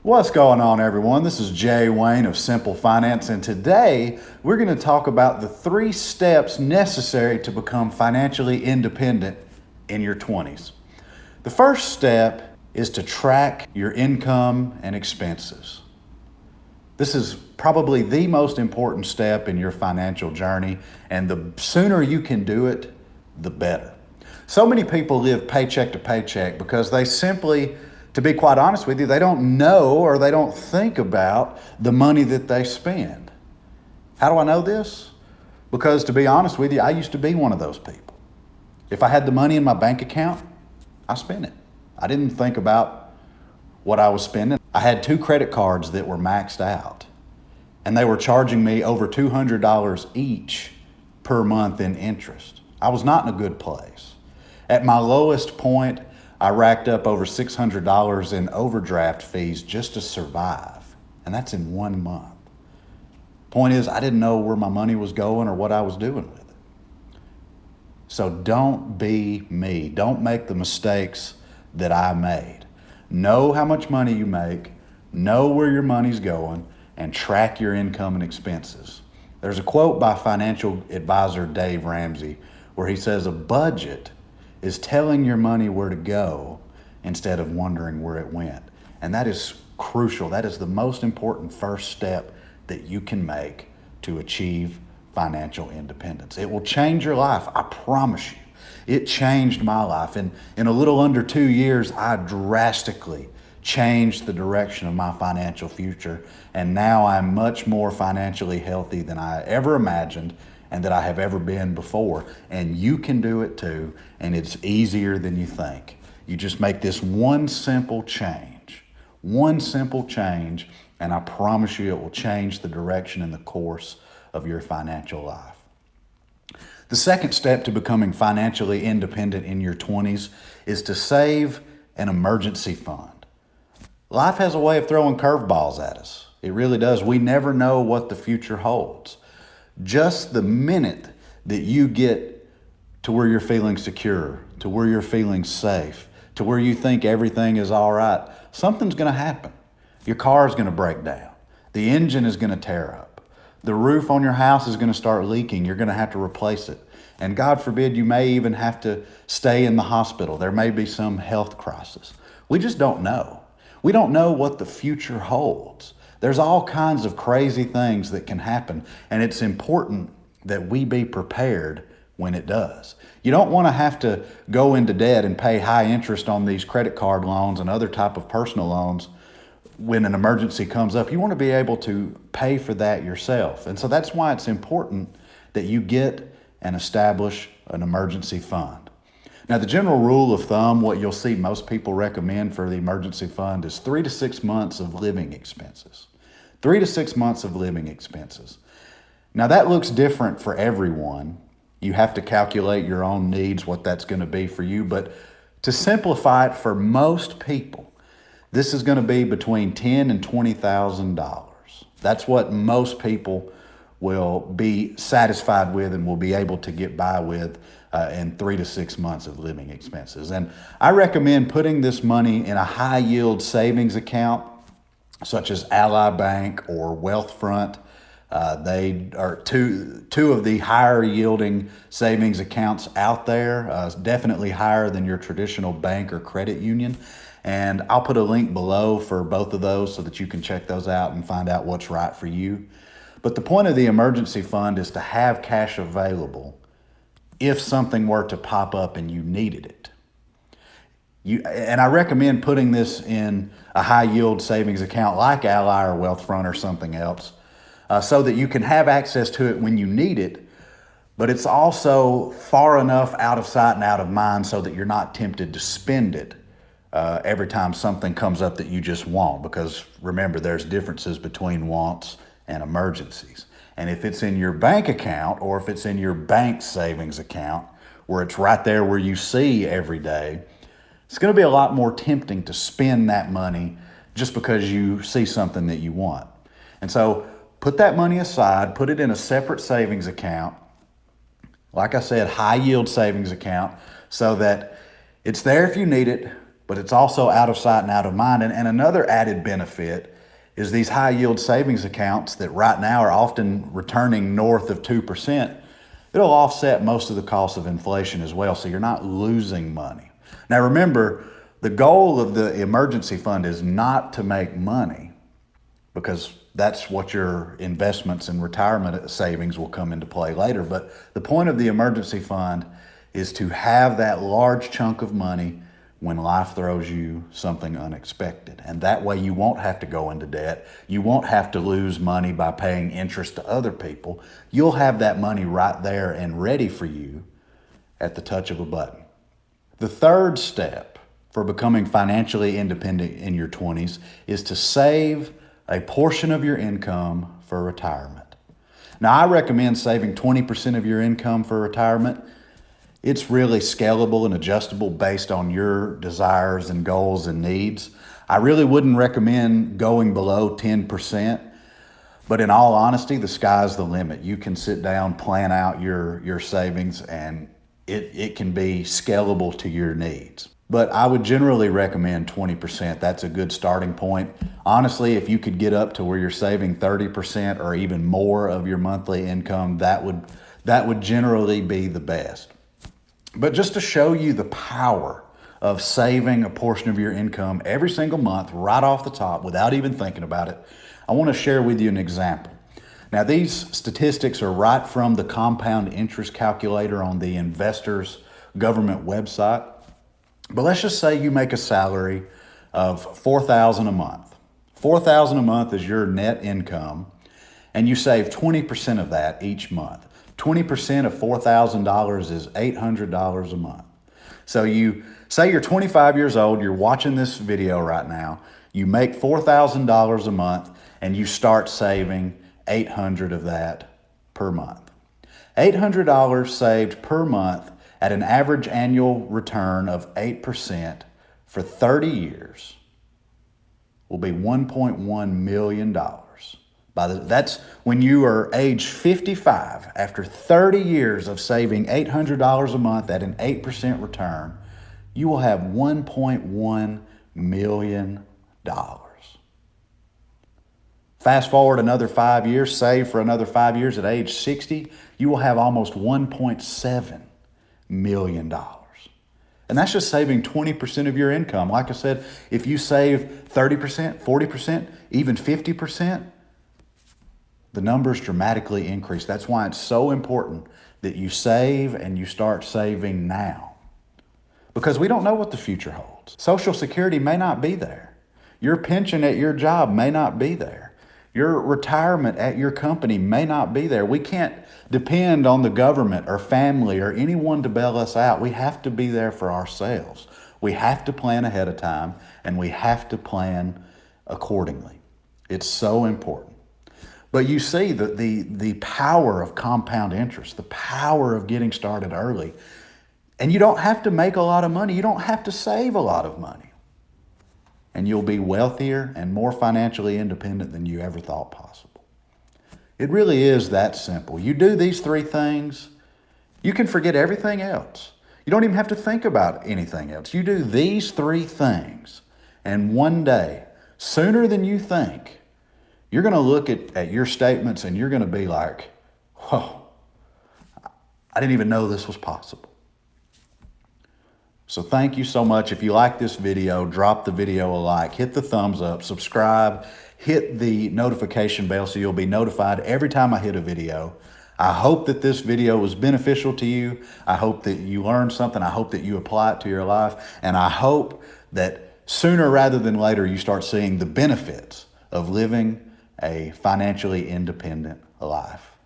What's going on, everyone? This is Jay Wayne of Simple Finance, and today we're going to talk about the 3 steps necessary to become financially independent in your 20s. The first step is to track your income and expenses. This is probably the most important step in your financial journey, and the sooner you can do it, the better. So many people live paycheck to paycheck because they simply, to be quite honest with you, they don't know or they don't think about the money that they spend. How do I know this? Because to be honest with you, I used to be one of those people. If I had the money in my bank account, I spent it. I didn't think about what I was spending. I had 2 credit cards that were maxed out, and they were charging me over $200 each per month in interest. I was not in a good place. At my lowest point, I racked up over $600 in overdraft fees just to survive, and that's in 1 month. Point is, I didn't know where my money was going or what I was doing with it. So don't be me. Don't make the mistakes that I made. Know how much money you make, know where your money's going, and track your income and expenses. There's a quote by financial advisor Dave Ramsey where he says, "A budget is telling your money where to go instead of wondering where it went." And that is crucial. That is the most important first step that you can make to achieve financial independence. It will change your life, I promise you. It changed my life. And in a little under 2 years, I drastically changed the direction of my financial future. And now I'm much more financially healthy than I ever imagined and that I have ever been before. And you can do it too, and it's easier than you think. You just make this one simple change, and I promise you it will change the direction and the course of your financial life. The second step to becoming financially independent in your 20s is to save an emergency fund. Life has a way of throwing curveballs at us. It really does. We never know what the future holds. Just the minute that you get to where you're feeling secure, to where you're feeling safe, to where you think everything is all right, something's going to happen. Your car is going to break down. The engine is going to tear up. The roof on your house is going to start leaking. You're going to have to replace it. And God forbid, you may even have to stay in the hospital. There may be some health crisis. We just don't know. We don't know what the future holds. There's all kinds of crazy things that can happen, and it's important that we be prepared when it does. You don't want to have to go into debt and pay high interest on these credit card loans and other type of personal loans when an emergency comes up. You want to be able to pay for that yourself. And so that's why it's important that you get and establish an emergency fund. Now, the general rule of thumb, what you'll see most people recommend for the emergency fund is 3 to 6 months of living expenses. 3 to 6 months of living expenses. Now, that looks different for everyone. You have to calculate your own needs, what that's going to be for you. But to simplify it for most people, this is going to be between $10,000 and $20,000. That's what most people will be satisfied with and will be able to get by with in 3 to 6 months of living expenses. And I recommend putting this money in a high yield savings account, such as Ally Bank or Wealthfront. They are two of the higher yielding savings accounts out there, definitely higher than your traditional bank or credit union. And I'll put a link below for both of those so that you can check those out and find out what's right for you. But the point of the emergency fund is to have cash available if something were to pop up and you needed it. And I recommend putting this in a high yield savings account like Ally or Wealthfront or something else so that you can have access to it when you need it, but it's also far enough out of sight and out of mind so that you're not tempted to spend it every time something comes up that you just want. Because remember, there's differences between wants and emergencies. And if it's in your bank account or if it's in your bank savings account where it's right there where you see every day, it's going to be a lot more tempting to spend that money just because you see something that you want. And so put that money aside, put it in a separate savings account. Like I said, high yield savings account so that it's there if you need it, but it's also out of sight and out of mind. And another added benefit is these high yield savings accounts that right now are often returning north of 2%. It'll offset most of the cost of inflation as well, so you're not losing money. Now remember, the goal of the emergency fund is not to make money, because that's what your investments and retirement savings will come into play later. But the point of the emergency fund is to have that large chunk of money when life throws you something unexpected. And that way you won't have to go into debt. You won't have to lose money by paying interest to other people. You'll have that money right there and ready for you at the touch of a button. The third step for becoming financially independent in your 20s is to save a portion of your income for retirement. Now, I recommend saving 20% of your income for retirement. It's really scalable and adjustable based on your desires and goals and needs. I really wouldn't recommend going below 10%, but in all honesty, the sky's the limit. You can sit down, plan out your savings, and it can be scalable to your needs. But I would generally recommend 20%. That's a good starting point. Honestly, if you could get up to where you're saving 30% or even more of your monthly income, that would generally be the best. But just to show you the power of saving a portion of your income every single month right off the top without even thinking about it, I want to share with you an example. Now, these statistics are right from the compound interest calculator on the Investors Government website. But let's just say you make a salary of $4,000 a month. $4,000 a month is your net income, and you save 20% of that each month. 20% of $4,000 is $800 a month. So you say you're 25 years old, you're watching this video right now, you make $4,000 a month, and you start saving $800 of that per month. $800 saved per month at an average annual return of 8% for 30 years will be $1.1 million. That's when you are age 55, after 30 years of saving $800 a month at an 8% return, you will have $1.1 million. Fast forward another 5 years, save for another 5 years at age 60, you will have almost $1.7 million. And that's just saving 20% of your income. Like I said, if you save 30%, 40%, even 50%, the numbers dramatically increase. That's why it's so important that you save and you start saving now. Because we don't know what the future holds. Social Security may not be there. Your pension at your job may not be there. Your retirement at your company may not be there. We can't depend on the government or family or anyone to bail us out. We have to be there for ourselves. We have to plan ahead of time, and we have to plan accordingly. It's so important. But you see the power of compound interest, the power of getting started early. And you don't have to make a lot of money. You don't have to save a lot of money. And you'll be wealthier and more financially independent than you ever thought possible. It really is that simple. You do these three things, you can forget everything else. You don't even have to think about anything else. You do these three things, and one day, sooner than you think, you're going to look at your statements and you're going to be like, whoa, I didn't even know this was possible. So thank you so much. If you like this video, drop the video a like, hit the thumbs up, subscribe, hit the notification bell so you'll be notified every time I hit a video. I hope that this video was beneficial to you. I hope that you learned something. I hope that you apply it to your life. And I hope that sooner rather than later, you start seeing the benefits of living a financially independent life.